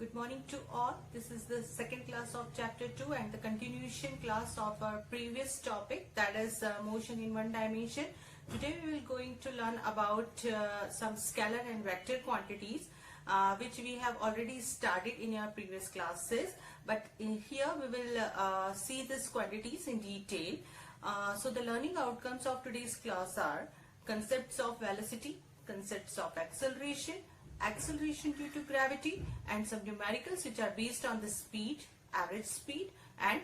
Good morning to all. This is the second class of chapter 2 and the continuation class of our previous topic, that is motion in one dimension. Today we will going to learn about some scalar and vector quantities which we have already studied in our previous classes, but in here we will see these quantities in detail. So the learning outcomes of today's class are concepts of velocity, concepts of acceleration, acceleration due to gravity, and some numericals which are based on the speed, average speed, and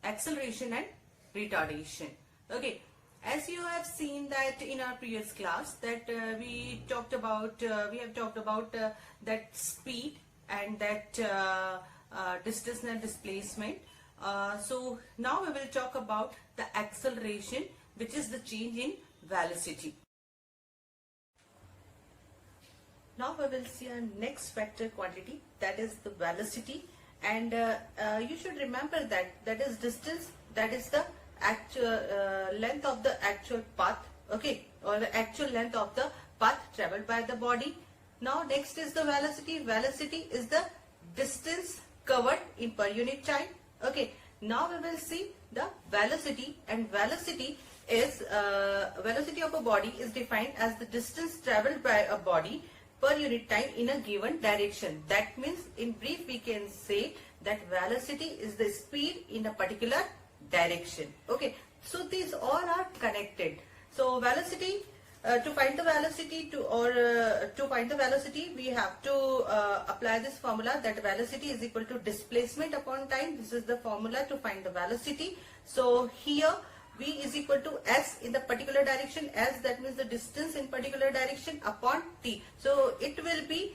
acceleration and retardation. Okay, as you have seen that in our previous class that we have talked about that speed and that distance and displacement. So now we will talk about the acceleration, which is the change in velocity. Now we will see our next vector quantity, that is the velocity, and you should remember that is distance, that is the actual length of the actual path, okay, or the actual length of the path traveled by the body. Now next is the velocity. Velocity is the distance covered in per unit time. Okay, now we will see the velocity, and velocity is velocity of a body is defined as the distance traveled by a body per unit time in a given direction. That means in brief we can say that velocity is the speed in a particular direction. Okay, so these all are connected. So velocity, to find the velocity we have to apply this formula, that velocity is equal to displacement upon time. This is the formula to find the velocity. So here v is equal to s in the particular direction, s that means the distance in particular direction, upon t. So it will be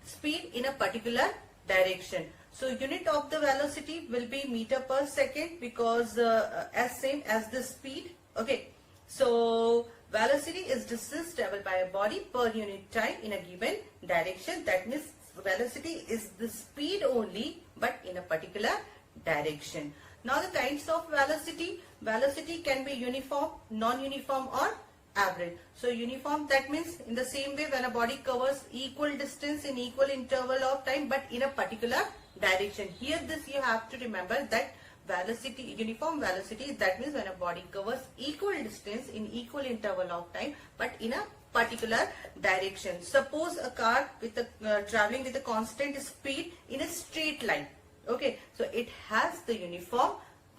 speed in a particular direction. So unit of the velocity will be meter per second, because as same as the speed. Okay, so velocity is distance traveled by a body per unit time in a given direction. That means velocity is the speed only, but in a particular direction. Now the kinds of velocity. Velocity can be uniform, non-uniform, or average. So uniform, that means in the same way when a body covers equal distance in equal interval of time but in a particular direction. Here this you have to remember, that velocity, uniform velocity, that means when a body covers equal distance in equal interval of time but in a particular direction. Suppose a car with a traveling with a constant speed in a straight line. Okay, so it has the uniform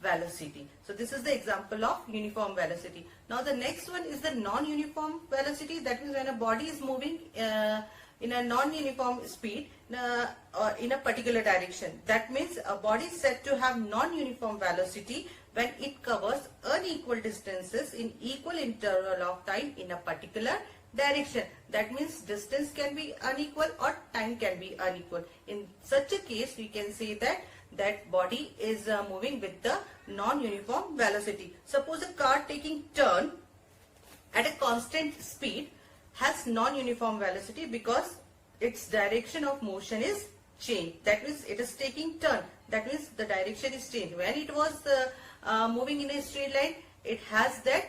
velocity. So this is the example of uniform velocity. Now the next one is the non-uniform velocity. That means when a body is moving in a non-uniform speed in a particular direction. That means a body is said to have non-uniform velocity when it covers unequal distances in equal interval of time in a particular direction. That means distance can be unequal or time can be unequal. In such a case we can say that body is moving with the non-uniform velocity. Suppose a car taking turn at a constant speed has non-uniform velocity because its direction of motion is changed. That means it is taking turn. That means the direction is changed. When it was moving in a straight line, it has that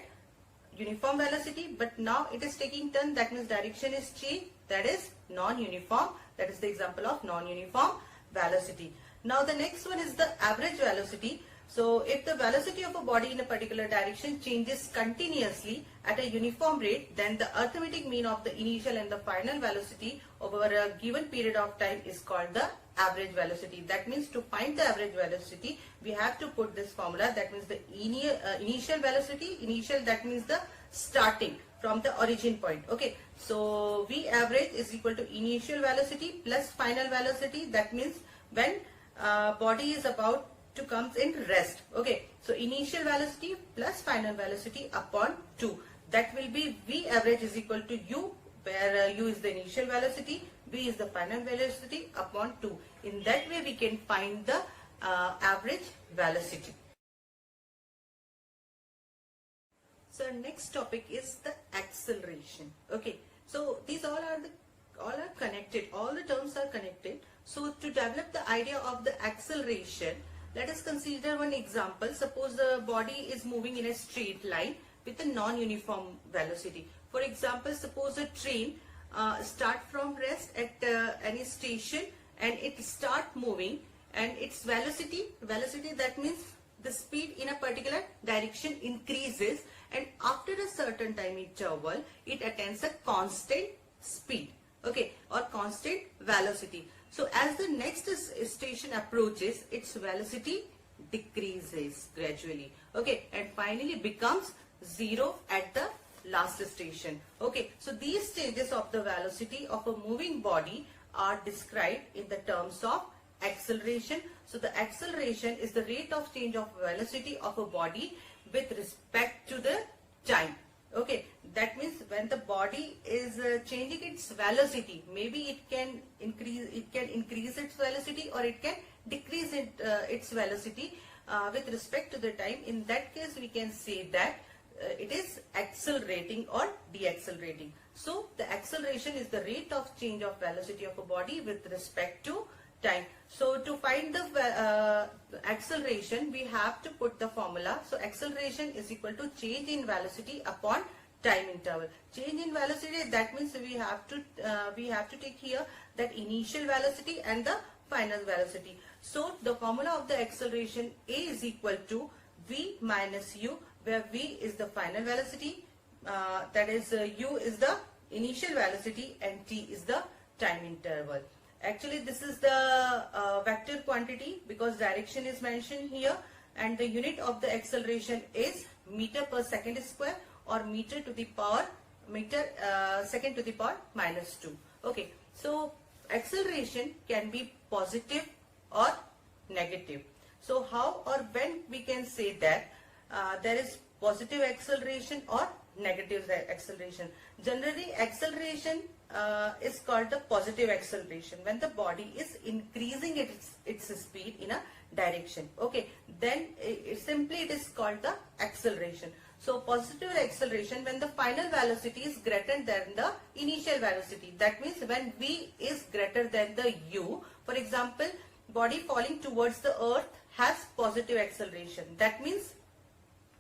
uniform velocity, but now it is taking turn. That means direction is changed. That is non-uniform. That is the example of non-uniform velocity. Now the next one is the average velocity. So if the velocity of a body in a particular direction changes continuously at a uniform rate, then the arithmetic mean of the initial and the final velocity over a given period of time is called the average velocity. That means to find the average velocity, we have to put this formula. That means the initial velocity, initial, that means the starting from the origin point. Okay, so V average is equal to initial velocity plus final velocity. That means when body is about to come in rest. Okay, so initial velocity plus final velocity upon 2. That will be V average is equal to U, where U is the initial velocity, V is the final velocity upon 2. In that way we can find the average velocity. So next topic is the acceleration. Okay, so these all are connected. All the terms are connected. So to develop the idea of the acceleration, let us consider one example. Suppose the body is moving in a straight line with a non-uniform velocity. For example, suppose a train start from rest at any station and it start moving, and its velocity that means the speed in a particular direction increases, and after a certain time interval it attains a constant speed, okay, or constant velocity. So as the next station approaches, its velocity decreases gradually, okay, and finally becomes zero at the last station. Okay, so these changes of the velocity of a moving body are described in the terms of acceleration. So the acceleration is the rate of change of velocity of a body with respect to the time. Okay, that means when the body is changing its velocity, maybe it can increase its velocity, or it can decrease its velocity with respect to the time. In that case, we can say that it is accelerating or deaccelerating. So the acceleration is the rate of change of velocity of a body with respect to time. So to find the acceleration, we have to put the formula. So acceleration is equal to change in velocity upon time interval. Change in velocity, that means we have to take here that initial velocity and the final velocity. So the formula of the acceleration A is equal to V minus U, where V is the final velocity, that is U is the initial velocity, and T is the time interval. Actually, this is the vector quantity because direction is mentioned here, and the unit of the acceleration is meter per second square, or meter to the power second to the power minus 2. Okay, so acceleration can be positive or negative. So how or when we can say that there is positive acceleration or negative acceleration? Generally, acceleration is called the positive acceleration when the body is increasing its speed in a direction. Okay, then simply it is called the acceleration. So positive acceleration when the final velocity is greater than the initial velocity. That means when V is greater than the U. For example, body falling towards the earth has positive acceleration. That means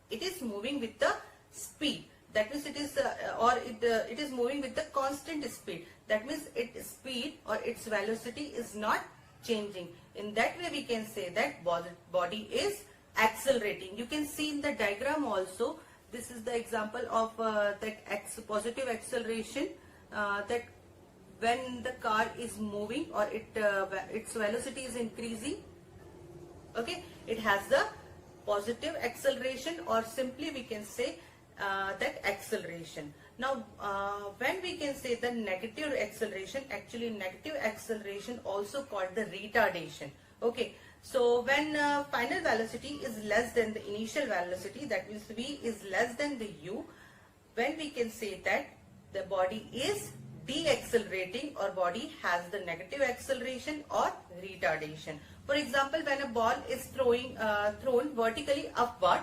it is moving with the speed. That means it is it is moving with the constant speed. That means its speed or its velocity is not changing. In that way, we can say that body is accelerating. You can see in the diagram also. This is the example of that positive acceleration, that when the car is moving or its velocity is increasing, okay, it has the positive acceleration, or simply we can say that acceleration. Now, when we can say the negative acceleration, actually negative acceleration also called the retardation. Okay, so when final velocity is less than the initial velocity, that means V is less than the U, when we can say that the body is deaccelerating or body has the negative acceleration or retardation. For example, when a ball is thrown vertically upward,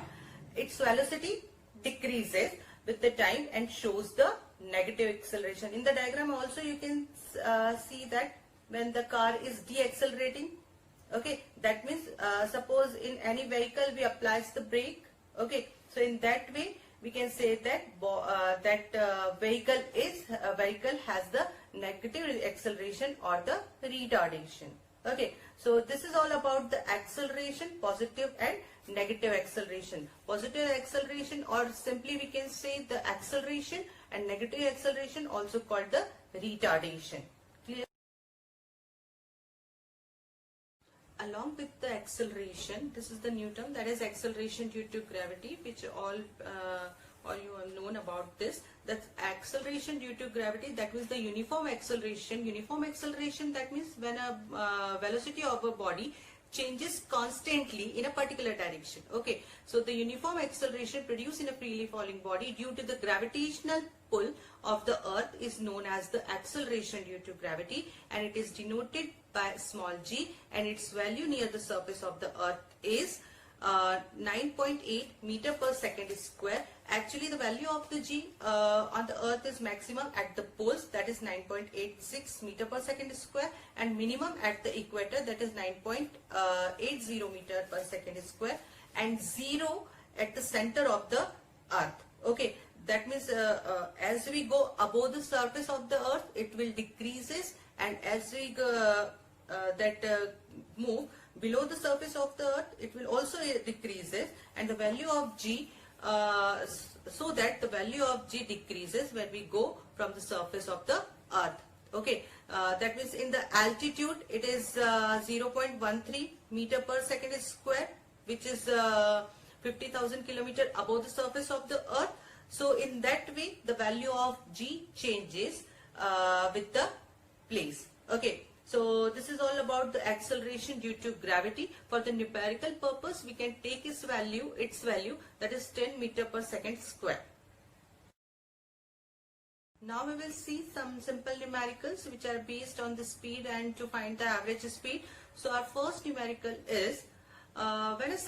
its velocity decreases with the time and shows the negative acceleration. In the diagram also you can see that when the car is deaccelerating, okay, that means suppose in any vehicle we applies the brake, okay, so in that way we can say that vehicle has the negative acceleration or the retardation. Okay, so this is all about the acceleration, positive and negative acceleration. Positive acceleration, or simply we can say the acceleration, and negative acceleration also called the retardation. Clear? Along with the acceleration, this is the new term, that is acceleration due to gravity, which all you have known about this. That's acceleration due to gravity, that means the uniform acceleration. Uniform acceleration, that means when a velocity of a body changes constantly in a particular direction. Okay, so the uniform acceleration produced in a freely falling body due to the gravitational pull of the earth is known as the acceleration due to gravity, and it is denoted by small g, and its value near the surface of the earth is 9.8 meter per second square. Actually, the value of the g on the earth is maximum at the poles, that is 9.86 meter per second square, and minimum at the equator, that is 9.80 meter per second square, and 0 at the center of the earth. Okay, that means as we go above the surface of the earth, it will decreases, and as we move below the surface of the earth, it will also decreases, and the value of G so that the value of G decreases when we go from the surface of the earth. Okay, that means in the altitude it is 0.13 meter per second square, which is 50,000 kilometer above the surface of the earth. So in that way the value of G changes with the place. Okay, so this is all about the acceleration due to gravity. For the numerical purpose, we can take its value, that is 10 meter per second square. Now we will see some simple numericals which are based on the speed and to find the average speed. So our first numerical is when a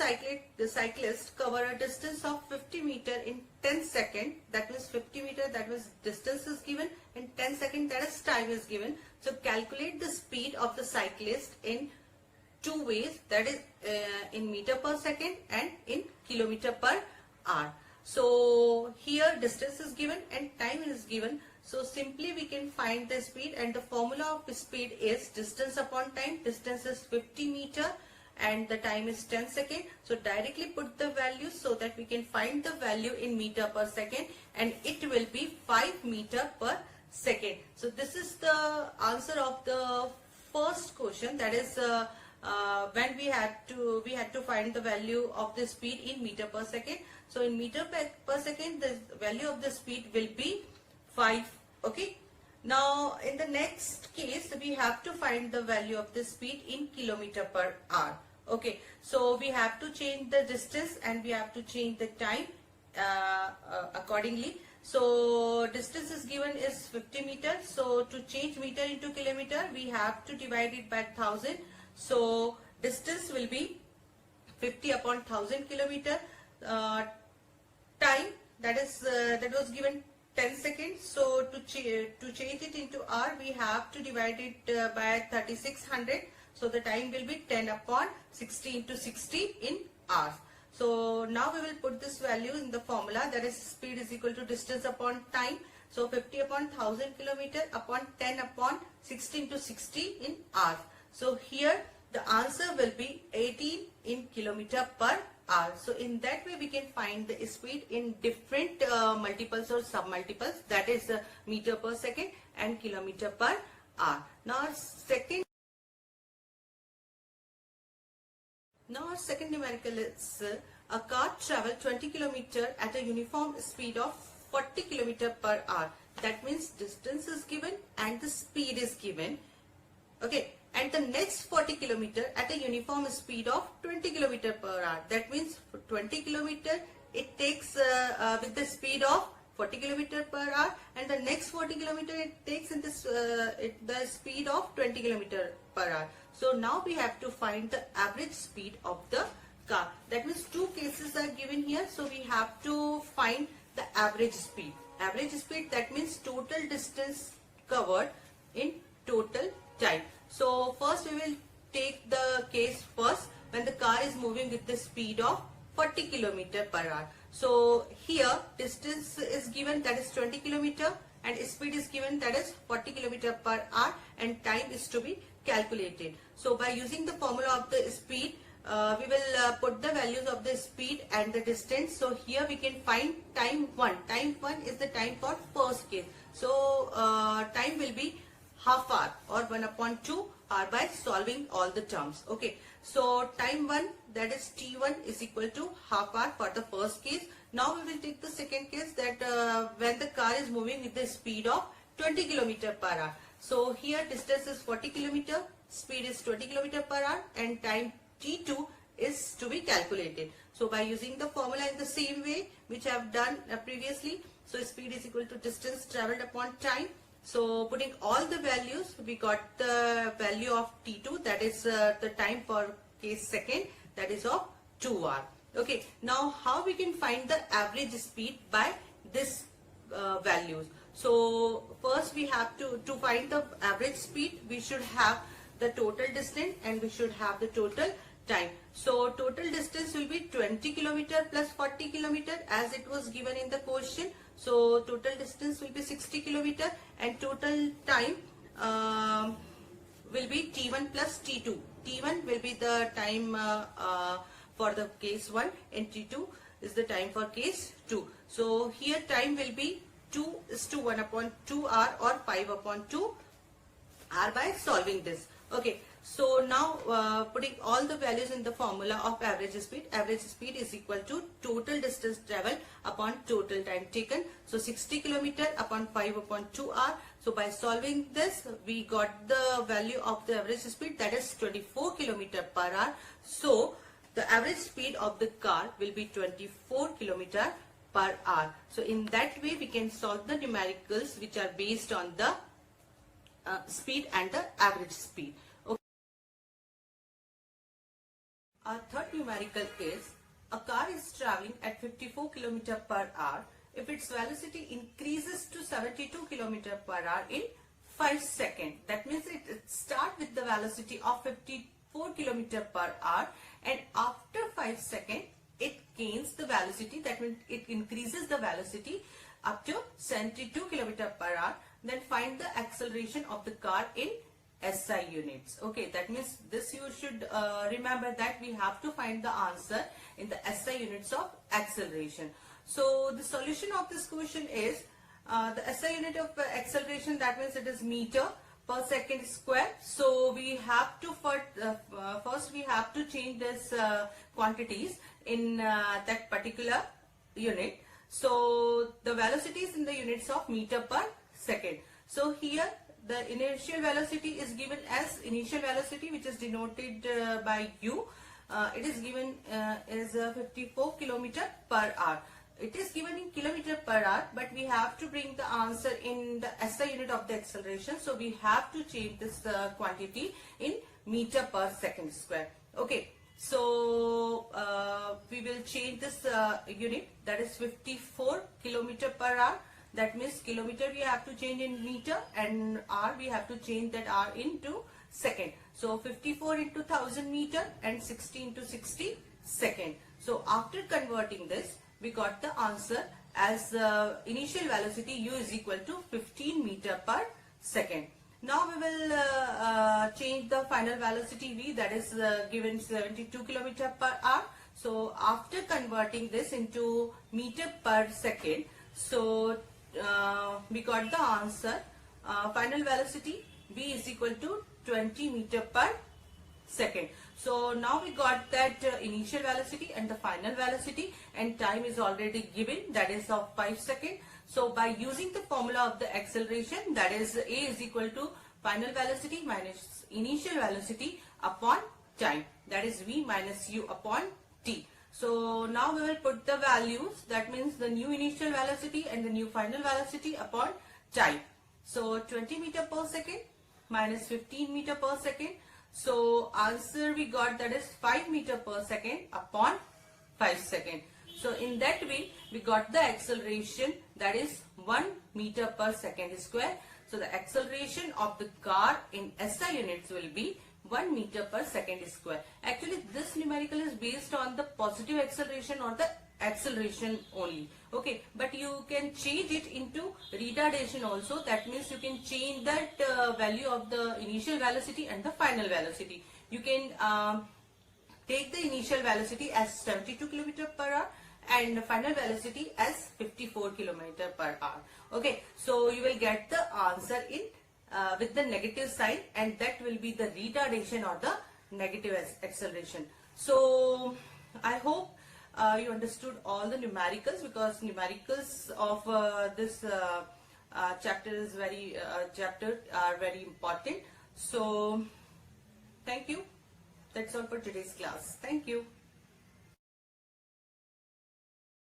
cyclist cover a distance of 50 meter in 10 seconds, that means 50 meter, that means distance is given, in 10 seconds, that is time is given. So calculate the speed of the cyclist in two ways, that is in meter per second and in kilometer per hour. So here distance is given and time is given. So simply we can find the speed, and the formula of speed is distance upon time. Distance is 50 meter and the time is 10 seconds. So directly put the value so that we can find the value in meter per second, and it will be 5 meter per second. So this is the answer of the first question, that is when we had to find the value of the speed in meter per second. So in meter per second the value of the speed will be 5. Okay, now in the next case we have to find the value of the speed in kilometer per hour. Okay, so we have to change the distance and we have to change the time accordingly. So distance is given is 50 meters. So to change meter into kilometer, we have to divide it by 1000. So distance will be 50 upon 1000 kilometer. Time, that was given 10 seconds. So to change it into hour, we have to divide it by 3600. So the time will be 10 upon 60 into 60 in hours. So now we will put this value in the formula, that is speed is equal to distance upon time. So 50 upon 1000 kilometer upon 10 upon 60 into 60 in hours. So here the answer will be 18 in kilometer per hour. So in that way we can find the speed in different multiples or sub-multiples, that is meter per second and kilometer per hour. Now our second numerical is a car travel 20 km at a uniform speed of 40 km per hour. That means distance is given and the speed is given. Okay, and the next 40 km at a uniform speed of 20 km per hour. That means for 20 km it takes with the speed of 40 km per hour, and the next 40 km it takes in this the speed of 20 km per hour. So now we have to find the average speed of the car. That means two cases are given here. So we have to find the average speed. Average speed, that means total distance covered in total time. So first we will take the case first when the car is moving with the speed of 40 km per hour. So here distance is given, that is 20 km, and speed is given, that is 40 km per hour, and time is to be calculated. So by using the formula of the speed, we will put the values of the speed and the distance. So here we can find time 1. Time 1 is the time for first case. So time will be half hour or 1 upon 2 hour by solving all the terms. Okay, so time 1, that is T1 is equal to half hour for the first case. Now we will take the second case, that when the car is moving with the speed of 20 km per hour. So here distance is 40 km, speed is 20 km per hour, and time T2 is to be calculated. So by using the formula in the same way which I have done previously, so speed is equal to distance traveled upon time. So putting all the values, we got the value of T2, that is the time for case second, that is of 2 hours. Okay, now how we can find the average speed by this values. So first we have to find the average speed, we should have the total distance and we should have the total time. So total distance will be 20 km plus 40 km as it was given in the question. So total distance will be 60 km, and total time will be T1 plus T2. T1 will be the time for the case 1 and T2 is the time for case 2. So here time will be 2:1 upon 2R or 5 upon 2R by solving this. Okay, so now putting all the values in the formula of average speed is equal to total distance travel upon total time taken. So 60 km upon 5 upon 2R. So by solving this, we got the value of the average speed, that is 24 km per hour. So the average speed of the car will be 24 km per hour. So in that way we can solve the numericals which are based on the speed and the average speed. Okay. Our third numerical is a car is traveling at 54 km per hour if its velocity increases to 72 km per hour in 5 seconds. That means it starts with the velocity of 54 km per hour and after 5 seconds it gains the velocity, that means it increases the velocity up to 72 km per hour. Then find the acceleration of the car in SI units. Okay, that means this you should remember that we have to find the answer in the SI units of acceleration. So the solution of this question is the SI unit of acceleration, that means it is meter per second square. So we have to first we have to change this quantities in that particular unit. So the velocity is in the units of meter per second. So here the initial velocity is given as initial velocity, which is denoted by U. It is given as 54 km per hour. It is given in kilometer per hour, but we have to bring the answer in the SI unit of the acceleration. So we have to change this quantity in meter per second square. Okay, so we will change this unit, that is 54 km per hour. That means kilometer we have to change in meter and R we have to change that R into second. So 54 into 1000 meter and 60 into 60 second. So after converting this, we got the answer as initial velocity U is equal to 15 meter per second. Now we will change the final velocity V, that is given 72 km per hour. So after converting this into meter per second, so we got the answer final velocity V is equal to 20 meter per second. So now we got that initial velocity and the final velocity, and time is already given, that is of 5 seconds. So by using the formula of the acceleration, that is A is equal to final velocity minus initial velocity upon time, that is V minus U upon T. So now we will put the values, that means the new initial velocity and the new final velocity upon time. So 20 meter per second minus 15 meter per second. So answer we got, that is 5 meter per second upon 5 seconds. So in that way we got the acceleration, that is 1 meter per second square. So the acceleration of the car in SI units will be 1 meter per second square. Actually this numerical is based on the positive acceleration or the acceleration only. Okay, but you can change it into retardation also. That means you can change that value of the initial velocity and the final velocity. You can take the initial velocity as 72 km per hour and the final velocity as 54 km per hour. Okay, so you will get the answer in with the negative sign, and that will be the retardation or the negative acceleration. So I hope you understood all the numericals, because numericals of this chapter are very important. So thank you. That's all for today's class. Thank you.